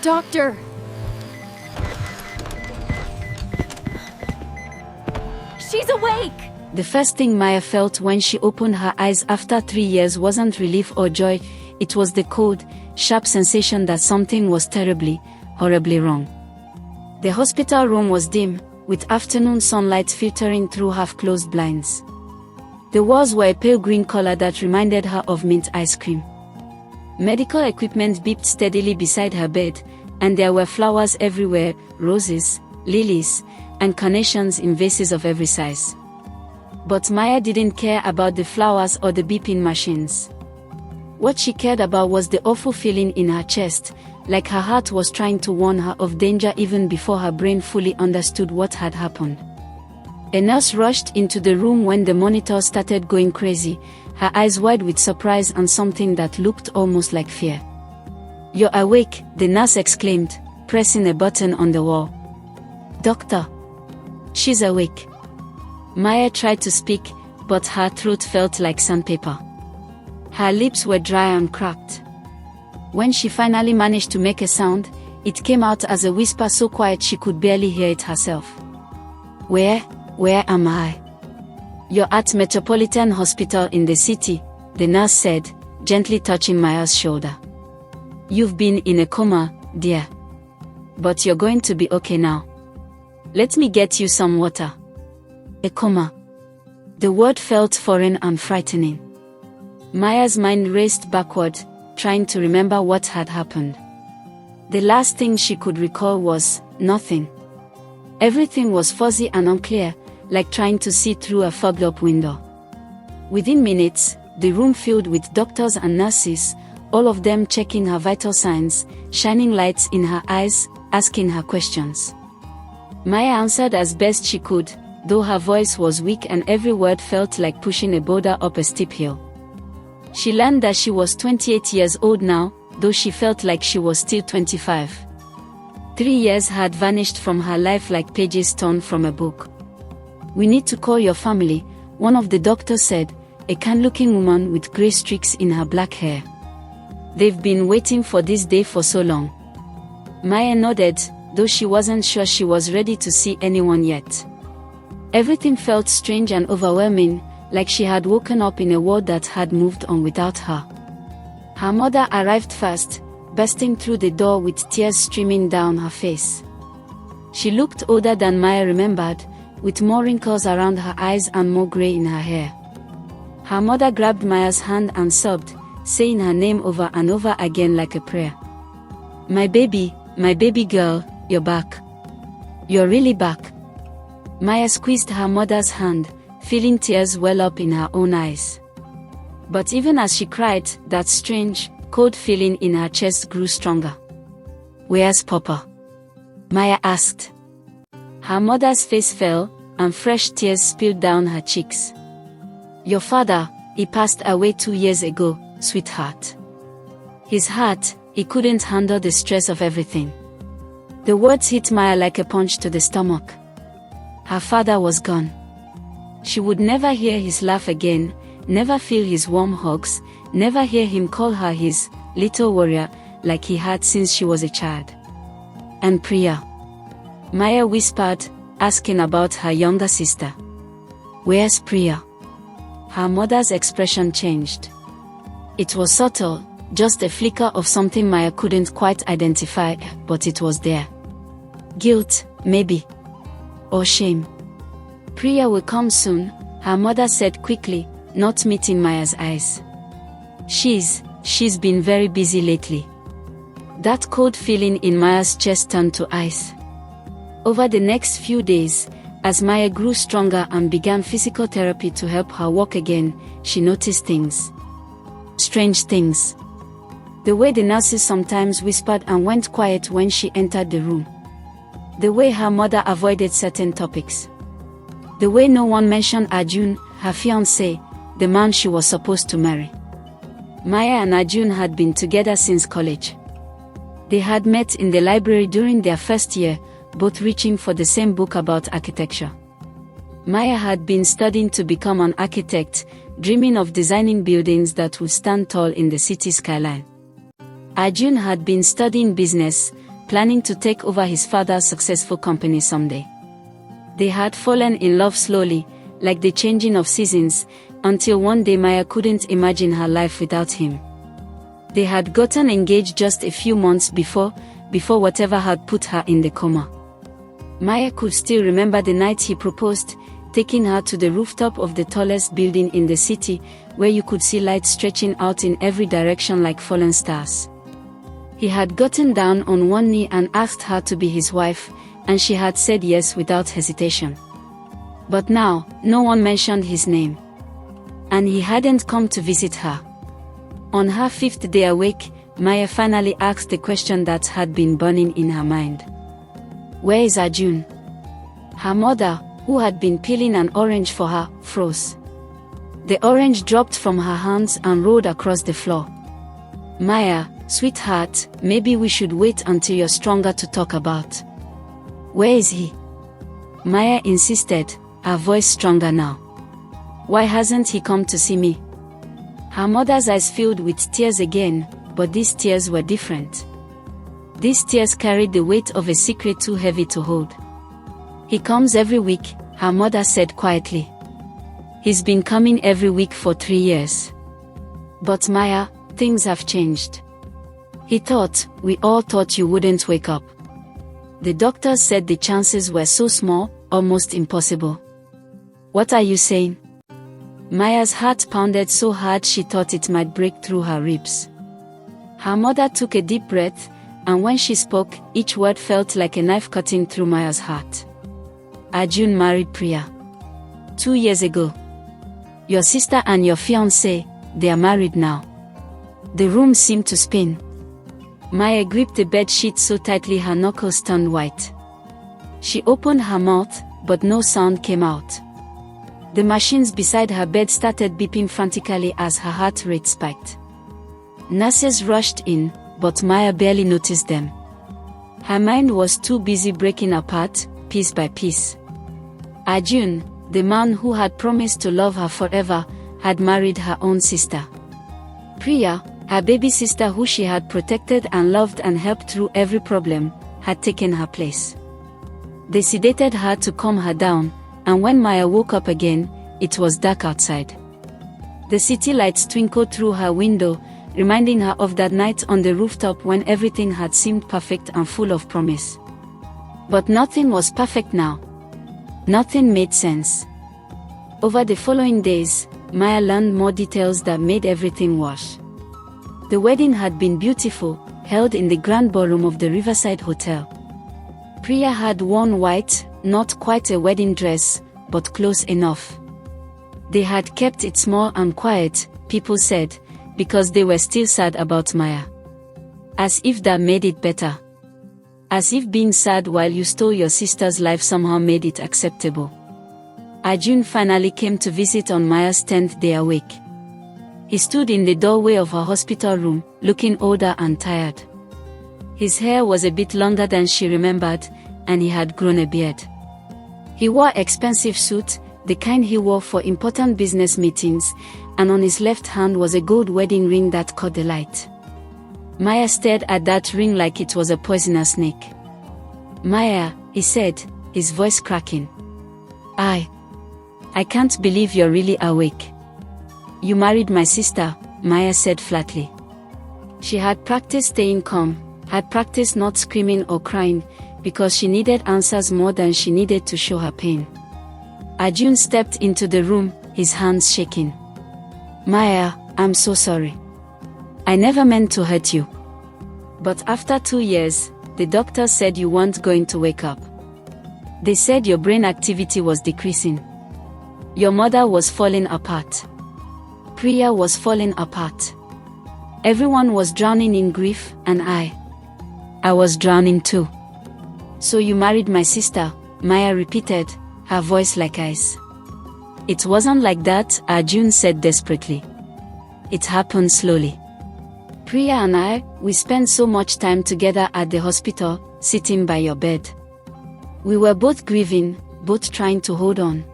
Doctor! She's awake! The first thing Maya felt when she opened her eyes after 3 years wasn't relief or joy, it was the cold, sharp sensation that something was terribly, horribly wrong. The hospital room was dim, with afternoon sunlight filtering through half-closed blinds. The walls were a pale green color that reminded her of mint ice cream. Medical equipment beeped steadily beside her bed, and there were flowers everywhere, roses, lilies, and carnations in vases of every size. But Maya didn't care about the flowers or the beeping machines. What she cared about was the awful feeling in her chest, like her heart was trying to warn her of danger even before her brain fully understood what had happened. A nurse rushed into the room when the monitor started going crazy, her eyes wide with surprise and something that looked almost like fear. "You're awake," the nurse exclaimed, pressing a button on the wall. "Doctor." "She's awake." Maya tried to speak, but her throat felt like sandpaper. Her lips were dry and cracked. When she finally managed to make a sound, it came out as a whisper so quiet she could barely hear it herself. Where am I?" "You're at Metropolitan Hospital in the city," the nurse said, gently touching Maya's shoulder. "You've been in a coma, dear. But you're going to be okay now. Let me get you some water." A coma. The word felt foreign and frightening. Maya's mind raced backward, trying to remember what had happened. The last thing she could recall was nothing. Everything was fuzzy and unclear, like trying to see through a fogged-up window. Within minutes, the room filled with doctors and nurses, all of them checking her vital signs, shining lights in her eyes, asking her questions. Maya answered as best she could, though her voice was weak and every word felt like pushing a boulder up a steep hill. She learned that she was 28 years old now, though she felt like she was still 25. 3 years had vanished from her life like pages torn from a book. "We need to call your family," one of the doctors said, a kind-looking woman with gray streaks in her black hair. "They've been waiting for this day for so long." Maya nodded, though she wasn't sure she was ready to see anyone yet. Everything felt strange and overwhelming, like she had woken up in a world that had moved on without her. Her mother arrived first, bursting through the door with tears streaming down her face. She looked older than Maya remembered, with more wrinkles around her eyes and more gray in her hair. Her mother grabbed Maya's hand and sobbed, saying her name over and over again like a prayer. My baby girl, you're back. You're really back." Maya squeezed her mother's hand, feeling tears well up in her own eyes. But even as she cried, that strange, cold feeling in her chest grew stronger. "Where's Papa?" Maya asked. Her mother's face fell, and fresh tears spilled down her cheeks. "Your father, he passed away 2 years ago, sweetheart. His heart, he couldn't handle the stress of everything." The words hit Maya like a punch to the stomach. Her father was gone. She would never hear his laugh again, never feel his warm hugs, never hear him call her his little warrior like he had since she was a child. "And Priya?" Maya whispered, asking about her younger sister. "Where's Priya?" Her mother's expression changed. It was subtle, just a flicker of something Maya couldn't quite identify, but it was there. Guilt, maybe. Or shame. "Priya will come soon," her mother said quickly, not meeting Maya's eyes. She's been very busy lately." That cold feeling in Maya's chest turned to ice. Over the next few days, as Maya grew stronger and began physical therapy to help her walk again, she noticed things. Strange things. The way the nurses sometimes whispered and went quiet when she entered the room. The way her mother avoided certain topics. The way no one mentioned Arjun, her fiancé, the man she was supposed to marry. Maya and Arjun had been together since college. They had met in the library during their first year, both reaching for the same book about architecture. Maya had been studying to become an architect, dreaming of designing buildings that would stand tall in the city skyline. Arjun had been studying business, planning to take over his father's successful company someday. They had fallen in love slowly, like the changing of seasons, until one day Maya couldn't imagine her life without him. They had gotten engaged just a few months before whatever had put her in the coma. Maya could still remember the night he proposed, taking her to the rooftop of the tallest building in the city, where you could see lights stretching out in every direction like fallen stars. He had gotten down on one knee and asked her to be his wife, and she had said yes without hesitation. But now, no one mentioned his name. And he hadn't come to visit her. On her 5th day awake, Maya finally asked the question that had been burning in her mind. Where is Arjun? Her mother, who had been peeling an orange for her, froze. The orange dropped from her hands and rolled across the floor. Maya, sweetheart, maybe we should wait until you're stronger to talk about. Where is he? Maya insisted, her voice stronger now. Why hasn't he come to see me? Her mother's eyes filled with tears again, but these tears were different. These tears carried the weight of a secret too heavy to hold. He comes every week, her mother said quietly. He's been coming every week for 3 years. But Maya, things have changed. We all thought you wouldn't wake up. The doctors said the chances were so small, almost impossible. What are you saying? Maya's heart pounded so hard she thought it might break through her ribs. Her mother took a deep breath, and when she spoke, each word felt like a knife cutting through Maya's heart. Arjun married Priya 2 years ago. Your sister and your fiancé, they are married now. The room seemed to spin. Maya gripped the bed sheet so tightly her knuckles turned white. She opened her mouth, but no sound came out. The machines beside her bed started beeping frantically as her heart rate spiked. Nurses rushed in, but Maya barely noticed them. Her mind was too busy breaking apart, piece by piece. Arjun, the man who had promised to love her forever, had married her own sister. Priya, her baby sister who she had protected and loved and helped through every problem, had taken her place. They sedated her to calm her down, and when Maya woke up again, it was dark outside. The city lights twinkled through her window, reminding her of that night on the rooftop when everything had seemed perfect and full of promise. But nothing was perfect now. Nothing made sense. Over the following days, Maya learned more details that made everything worse. The wedding had been beautiful, held in the grand ballroom of the Riverside Hotel. Priya had worn white, not quite a wedding dress, but close enough. They had kept it small and quiet, people said, because they were still sad about Maya. As if that made it better. As if being sad while you stole your sister's life somehow made it acceptable. Arjun finally came to visit on Maya's 10th day awake. He stood in the doorway of her hospital room, looking older and tired. His hair was a bit longer than she remembered, and he had grown a beard. He wore expensive suit, the kind he wore for important business meetings, and on his left hand was a gold wedding ring that caught the light. Maya stared at that ring like it was a poisonous snake. Maya, he said, his voice cracking. I can't believe you're really awake. You married my sister, Maya said flatly. She had practiced staying calm, had practiced not screaming or crying, because she needed answers more than she needed to show her pain. Arjun stepped into the room, his hands shaking. Maya, I'm so sorry. I never meant to hurt you. But after 2 years, the doctor said you weren't going to wake up. They said your brain activity was decreasing. Your mother was falling apart. Priya was falling apart. Everyone was drowning in grief, and I was drowning too. So you married my sister, Maya repeated, her voice like ice. It wasn't like that, Arjun said desperately. It happened slowly. Priya and we spent so much time together at the hospital, sitting by your bed. We were both grieving, both trying to hold on.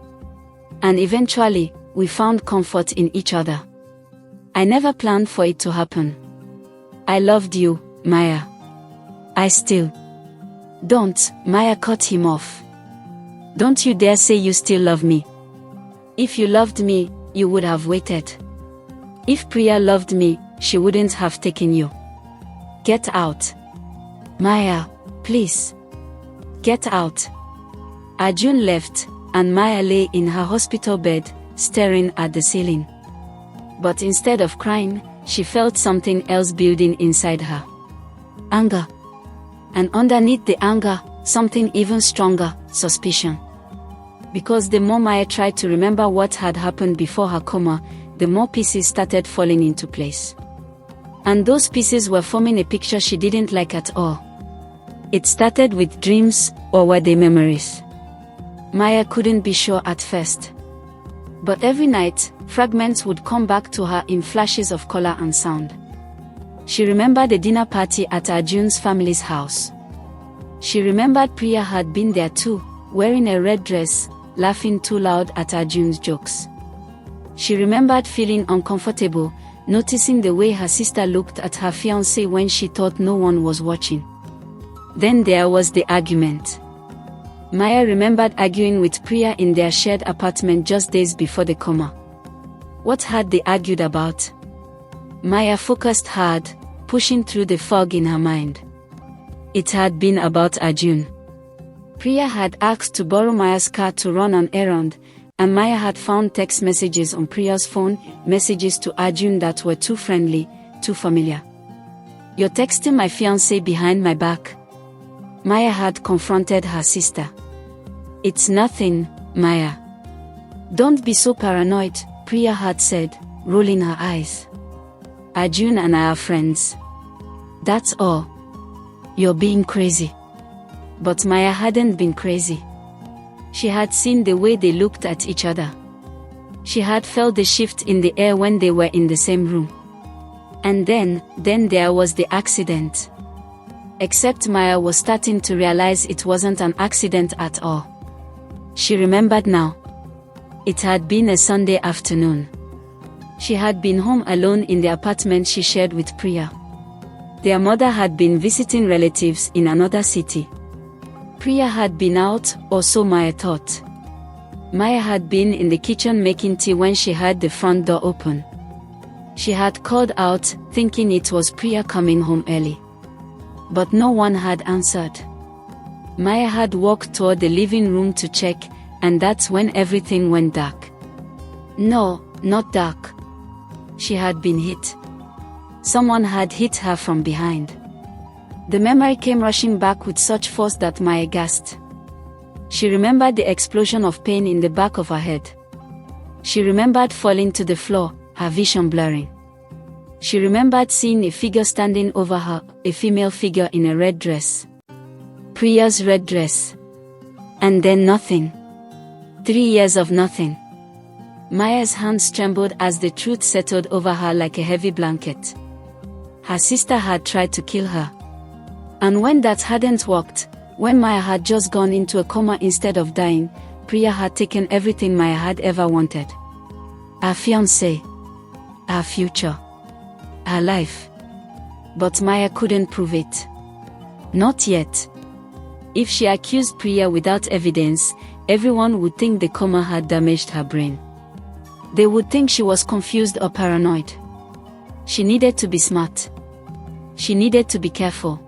And eventually, we found comfort in each other. I never planned for it to happen. I loved you, Maya. I still. Don't, Maya cut him off. Don't you dare say you still love me. If you loved me, you would have waited. If Priya loved me, she wouldn't have taken you. Get out. Maya, please. Get out. Arjun left, and Maya lay in her hospital bed, staring at the ceiling. But instead of crying, she felt something else building inside her. Anger. And underneath the anger, something even stronger, suspicion. Because the more Maya tried to remember what had happened before her coma, the more pieces started falling into place. And those pieces were forming a picture she didn't like at all. It started with dreams, or were they memories? Maya couldn't be sure at first. But every night, fragments would come back to her in flashes of color and sound. She remembered the dinner party at Arjun's family's house. She remembered Priya had been there too, wearing a red dress, laughing too loud at Arjun's jokes. She remembered feeling uncomfortable, noticing the way her sister looked at her fiancé when she thought no one was watching. Then there was the argument. Maya remembered arguing with Priya in their shared apartment just days before the coma. What had they argued about? Maya focused hard, pushing through the fog in her mind. It had been about Arjun. Priya had asked to borrow Maya's car to run an errand, and Maya had found text messages on Priya's phone, messages to Arjun that were too friendly, too familiar. "You're texting my fiancé behind my back." Maya had confronted her sister. "It's nothing, Maya. Don't be so paranoid," Priya had said, rolling her eyes. "Arjun and I are friends. That's all. You're being crazy." But Maya hadn't been crazy. She had seen the way they looked at each other. She had felt the shift in the air when they were in the same room. And then there was the accident. Except Maya was starting to realize it wasn't an accident at all. She remembered now. It had been a Sunday afternoon. She had been home alone in the apartment she shared with Priya. Their mother had been visiting relatives in another city. Priya had been out, or so Maya thought. Maya had been in the kitchen making tea when she heard the front door open. She had called out, thinking it was Priya coming home early. But no one had answered. Maya had walked toward the living room to check, and that's when everything went dark. No, not dark. She had been hit. Someone had hit her from behind. The memory came rushing back with such force that Maya gasped. She remembered the explosion of pain in the back of her head. She remembered falling to the floor, her vision blurring. She remembered seeing a figure standing over her, a female figure in a red dress. Priya's red dress. And then nothing. 3 years of nothing. Maya's hands trembled as the truth settled over her like a heavy blanket. Her sister had tried to kill her. And when that hadn't worked, when Maya had just gone into a coma instead of dying, Priya had taken everything Maya had ever wanted. Her fiancé. Her future. Her life. But Maya couldn't prove it. Not yet. If she accused Priya without evidence, everyone would think the coma had damaged her brain. They would think she was confused or paranoid. She needed to be smart. She needed to be careful.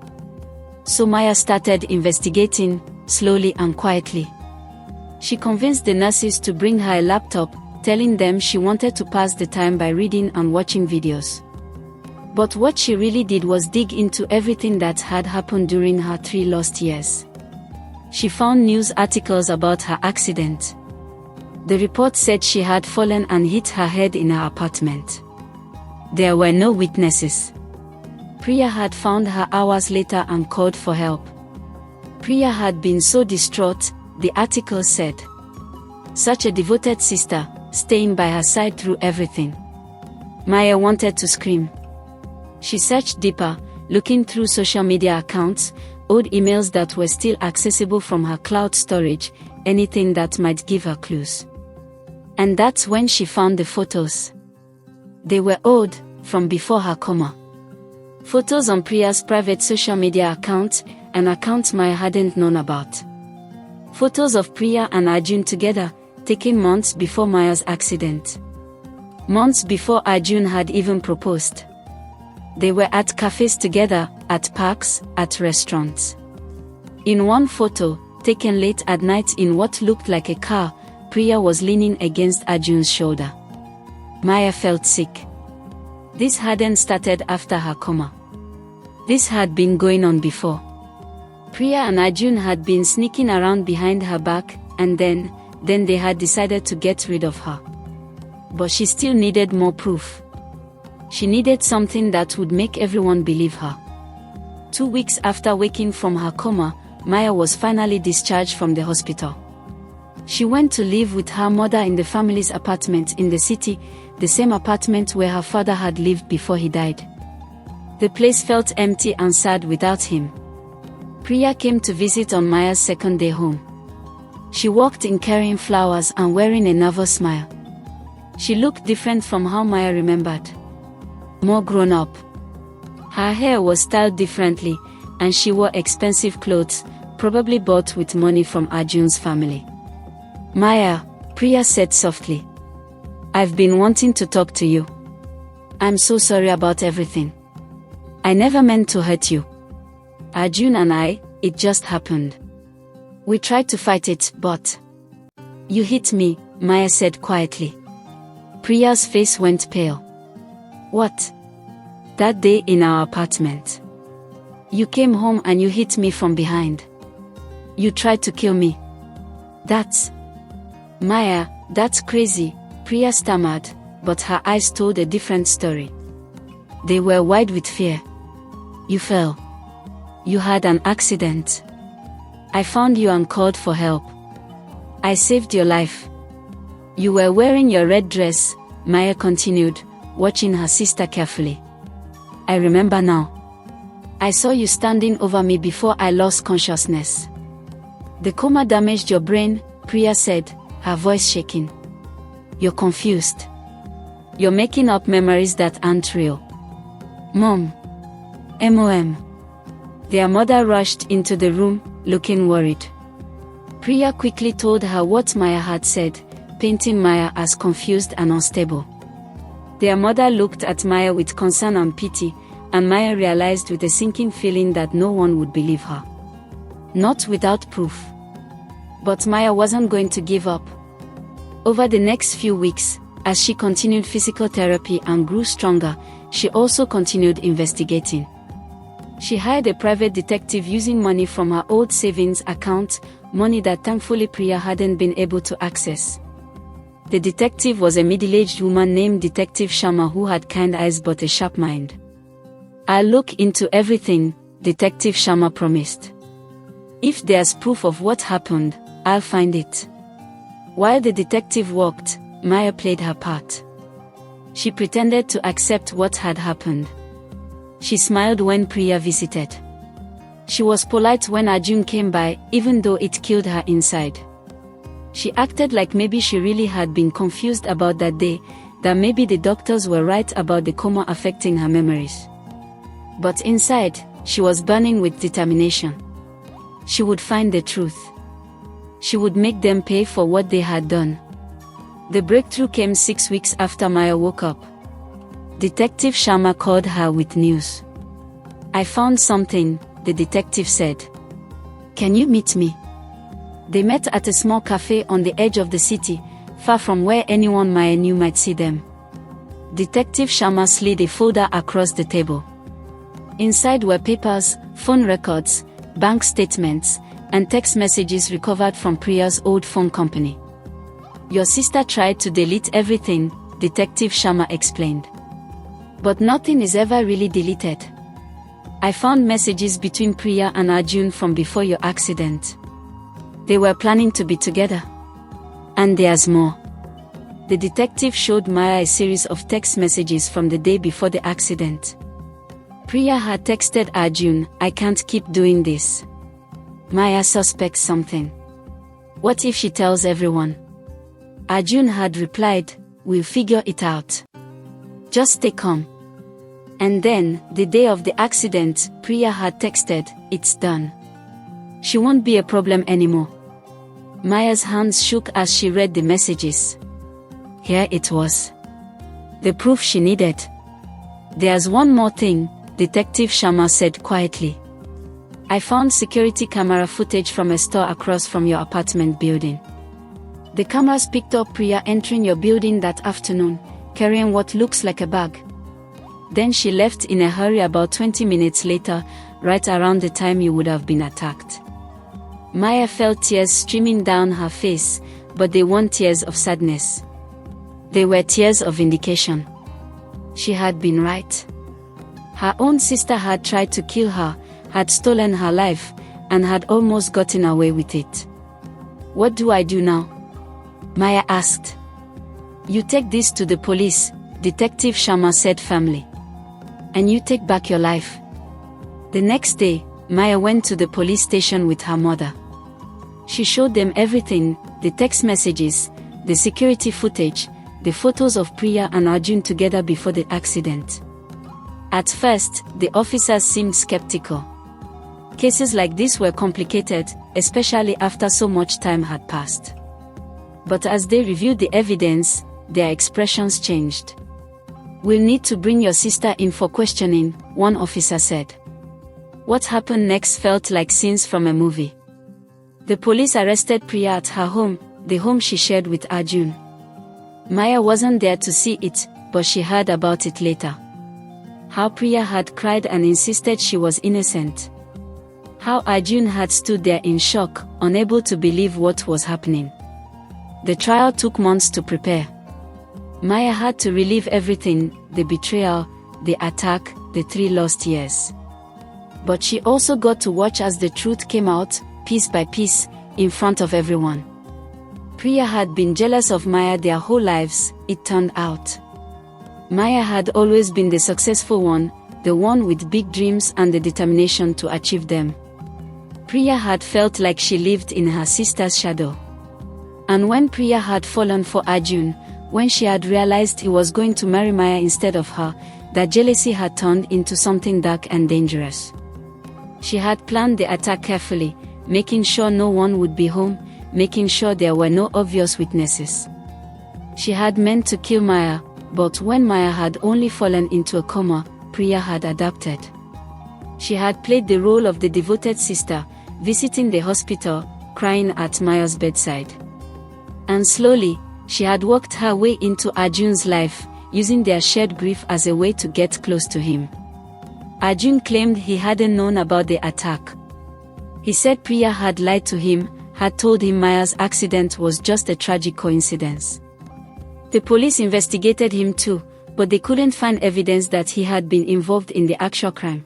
So Maya started investigating, slowly and quietly. She convinced the nurses to bring her a laptop, telling them she wanted to pass the time by reading and watching videos. But what she really did was dig into everything that had happened during her 3 lost years. She found news articles about her accident. The report said she had fallen and hit her head in her apartment. There were no witnesses. Priya had found her hours later and called for help. Priya had been so distraught, the article said. Such a devoted sister, staying by her side through everything. Maya wanted to scream. She searched deeper, looking through social media accounts, old emails that were still accessible from her cloud storage, anything that might give her clues. And that's when she found the photos. They were old, from before her coma. Photos on Priya's private social media account, an account Maya hadn't known about. Photos of Priya and Arjun together, taken months before Maya's accident. Months before Arjun had even proposed. They were at cafes together, at parks, at restaurants. In one photo, taken late at night in what looked like a car, Priya was leaning against Arjun's shoulder. Maya felt sick. This hadn't started after her coma. This had been going on before. Priya and Arjun had been sneaking around behind her back, and then they had decided to get rid of her. But she still needed more proof. She needed something that would make everyone believe her. 2 weeks after waking from her coma, Maya was finally discharged from the hospital. She went to live with her mother in the family's apartment in the city, the same apartment where her father had lived before he died. The place felt empty and sad without him. Priya came to visit on Maya's second day home. She walked in carrying flowers and wearing a nervous smile. She looked different from how Maya remembered. More grown up. Her hair was styled differently, and she wore expensive clothes, probably bought with money from Arjun's family. Maya, Priya said softly. I've been wanting to talk to you. I'm so sorry about everything. I never meant to hurt you. Arjun and it just happened. We tried to fight it, but... You hit me, Maya said quietly. Priya's face went pale. What? That day in our apartment. You came home and you hit me from behind. You tried to kill me. That's... Maya, that's crazy, Priya stammered, but her eyes told a different story. They were wide with fear. You fell. You had an accident. I found you and called for help. I saved your life. You were wearing your red dress, Maya continued, watching her sister carefully. I remember now. I saw you standing over me before I lost consciousness. The coma damaged your brain, Priya said, her voice shaking. You're confused. You're making up memories that aren't real. Mom. MOM. Their mother rushed into the room, looking worried. Priya quickly told her what Maya had said, painting Maya as confused and unstable. Their mother looked at Maya with concern and pity, and Maya realized with a sinking feeling that no one would believe her. Not without proof. But Maya wasn't going to give up. Over the next few weeks, as she continued physical therapy and grew stronger, she also continued investigating. She hired a private detective using money from her old savings account, money that thankfully Priya hadn't been able to access. The detective was a middle-aged woman named Detective Sharma who had kind eyes but a sharp mind. I'll look into everything, Detective Sharma promised. If there's proof of what happened, I'll find it. While the detective walked, Maya played her part. She pretended to accept what had happened. She smiled when Priya visited. She was polite when Arjun came by, even though it killed her inside. She acted like maybe she really had been confused about that day, that maybe the doctors were right about the coma affecting her memories. But inside, she was burning with determination. She would find the truth. She would make them pay for what they had done. The breakthrough came 6 weeks after Maya woke up. Detective Sharma called her with news. I found something, the detective said. Can you meet me? They met at a small cafe on the edge of the city, far from where anyone Maya knew might see them. Detective Sharma slid a folder across the table. Inside were papers, phone records, bank statements, and text messages recovered from Priya's old phone company. Your sister tried to delete everything, Detective Sharma explained. But nothing is ever really deleted. I found messages between Priya and Arjun from before your accident. They were planning to be together. And there's more. The detective showed Maya a series of text messages from the day before the accident. Priya had texted Arjun, I can't keep doing this. Maya suspects something. What if she tells everyone? Arjun had replied, we'll figure it out. Just stay calm. And then, the day of the accident, Priya had texted, "It's done. She won't be a problem anymore." Maya's hands shook as she read the messages. Here it was. The proof she needed. "There's one more thing," Detective Sharma said quietly. "I found security camera footage from a store across from your apartment building. The cameras picked up Priya entering your building that afternoon, carrying what looks like a bag. Then she left in a hurry about 20 minutes later, right around the time you would have been attacked." Maya felt tears streaming down her face, but they weren't tears of sadness. They were tears of vindication. She had been right. Her own sister had tried to kill her, had stolen her life, and had almost gotten away with it. "What do I do now?" Maya asked. "You take this to the police," Detective Sharma said firmly. "And you take back your life." The next day, Maya went to the police station with her mother. She showed them everything, the text messages, the security footage, the photos of Priya and Arjun together before the accident. At first, the officers seemed skeptical. Cases like this were complicated, especially after so much time had passed. But as they reviewed the evidence, their expressions changed. "We'll need to bring your sister in for questioning," one officer said. What happened next felt like scenes from a movie. The police arrested Priya at her home, the home she shared with Arjun. Maya wasn't there to see it, but she heard about it later. How Priya had cried and insisted she was innocent. How Arjun had stood there in shock, unable to believe what was happening. The trial took months to prepare. Maya had to relive everything, the betrayal, the attack, the 3 lost years. But she also got to watch as the truth came out, piece by piece, in front of everyone. Priya had been jealous of Maya their whole lives, it turned out. Maya had always been the successful one, the one with big dreams and the determination to achieve them. Priya had felt like she lived in her sister's shadow. And when Priya had fallen for Arjun, when she had realized he was going to marry Maya instead of her, that jealousy had turned into something dark and dangerous. She had planned the attack carefully, making sure no one would be home, making sure there were no obvious witnesses. She had meant to kill Maya, but when Maya had only fallen into a coma, Priya had adapted. She had played the role of the devoted sister, visiting the hospital, crying at Maya's bedside. And slowly, she had worked her way into Arjun's life, using their shared grief as a way to get close to him. Arjun claimed he hadn't known about the attack. He said Priya had lied to him, had told him Maya's accident was just a tragic coincidence. The police investigated him too, but they couldn't find evidence that he had been involved in the actual crime.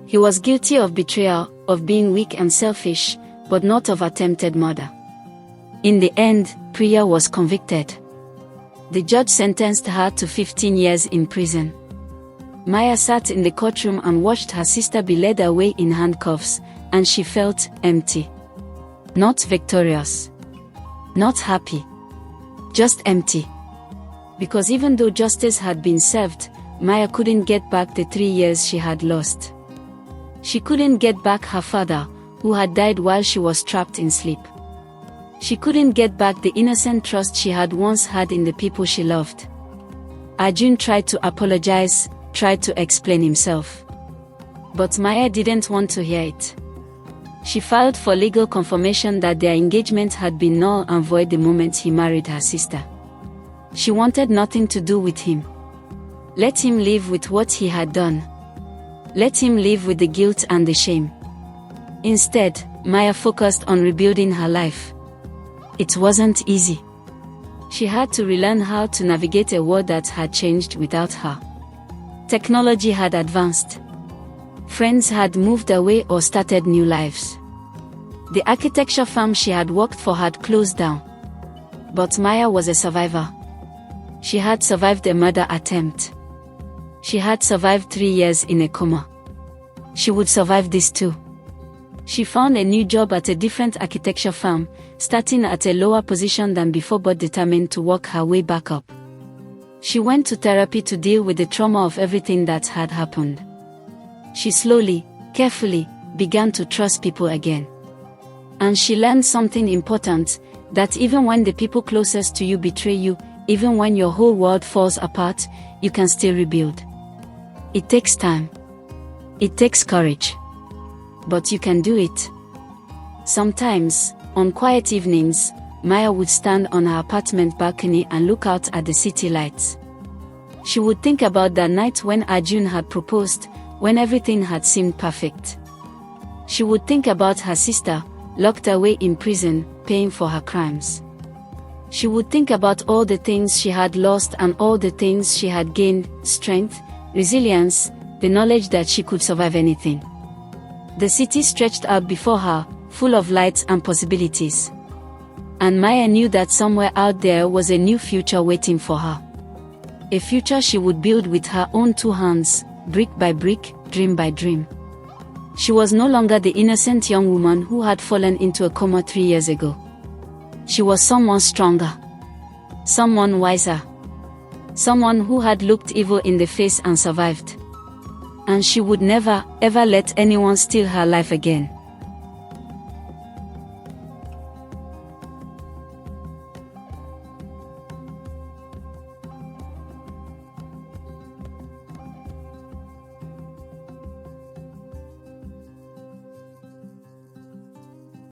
He was guilty of betrayal, of being weak and selfish, but not of attempted murder. In the end, Priya was convicted. The judge sentenced her to 15 years in prison. Maya sat in the courtroom and watched her sister be led away in handcuffs, and she felt empty. Not victorious. Not happy. Just empty. Because even though justice had been served, Maya couldn't get back the 3 years she had lost. She couldn't get back her father, who had died while she was trapped in sleep. She couldn't get back the innocent trust she had once had in the people she loved. Arjun tried to apologize, tried to explain himself. But Maya didn't want to hear it. She filed for legal confirmation that their engagement had been null and void the moment he married her sister. She wanted nothing to do with him. Let him live with what he had done. Let him live with the guilt and the shame. Instead, Maya focused on rebuilding her life. It wasn't easy. She had to relearn how to navigate a world that had changed without her. Technology had advanced. Friends had moved away or started new lives. The architecture firm she had worked for had closed down. But Maya was a survivor. She had survived a murder attempt. She had survived 3 years in a coma. She would survive this too. She found a new job at a different architecture firm, starting at a lower position than before but determined to work her way back up. She went to therapy to deal with the trauma of everything that had happened. She slowly, carefully, began to trust people again. And she learned something important, that even when the people closest to you betray you, even when your whole world falls apart, you can still rebuild. It takes time. It takes courage. But you can do it. Sometimes, on quiet evenings, Maya would stand on her apartment balcony and look out at the city lights. She would think about that night when Arjun had proposed, when everything had seemed perfect. She would think about her sister, locked away in prison, paying for her crimes. She would think about all the things she had lost and all the things she had gained: strength, resilience, the knowledge that she could survive anything. The city stretched out before her, full of lights and possibilities. And Maya knew that somewhere out there was a new future waiting for her. A future she would build with her own two hands, brick by brick, dream by dream. She was no longer the innocent young woman who had fallen into a coma 3 years ago. She was someone stronger. Someone wiser. Someone who had looked evil in the face and survived. And she would never, ever let anyone steal her life again.